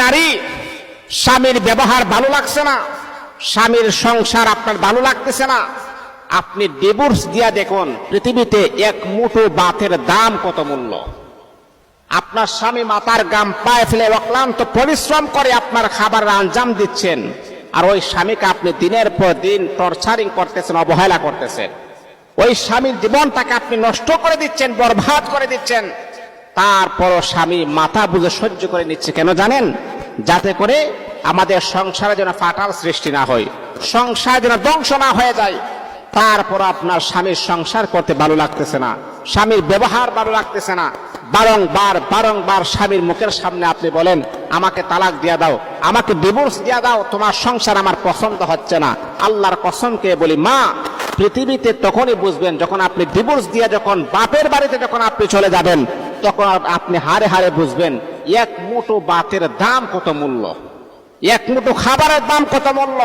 নারী স্বামীর ব্যবহার ভালো লাগছে না, স্বামীর সংসার আপনার ভালো লাগতেছে না, আপনি ডিভোর্স দিয়া দেখুন পৃথিবীতে এক মুঠো ভাতের দাম কত মূল্য। আপনার স্বামী মাথার গাম পায়ে ফেলে অক্লান্ত পরিশ্রম করে আপনার খাবারের আঞ্জাম দিচ্ছেন, আর ওই স্বামীকে আপনি দিনের পর দিন টর্চারিং করতেছেন, অবহেলা করতেছেন। ওই স্বামীর জীবনটাকে আপনি নষ্ট করে দিচ্ছেন, বরবাদ করে দিচ্ছেন। তারপরও স্বামী মাথা বুঝে সহ্য করে নিচ্ছে, কেন জানেন? যাতে করে আমাদের সংসারে যেন ফাটাল সৃষ্টি না হয়, সংসার যেন ধ্বংস না হয়ে যায়। তারপর আপনার স্বামীর সংসার করতে ভালো লাগতেছে না, স্বামীর ব্যবহার ভালো লাগতেছে না, বারংবার স্বামীর মুখের সামনে আপনি বলেন আমাকে তালাক দিয়া দাও, আমাকে ডিভোর্স দিয়া দাও, তোমার সংসার আমার পছন্দ হচ্ছে না। আল্লাহর কসমকে বলি মা, পৃথিবীতে তখনই বুঝবেন যখন আপনি ডিভোর্স দিয়ে যখন বাপের বাড়িতে যখন আপনি চলে যাবেন, তখন আপনি হারে হারে বুঝবেন এক মুঠো ভাতের দাম কত মূল্য, এক মুঠো খাবারের দাম কত মূল্য।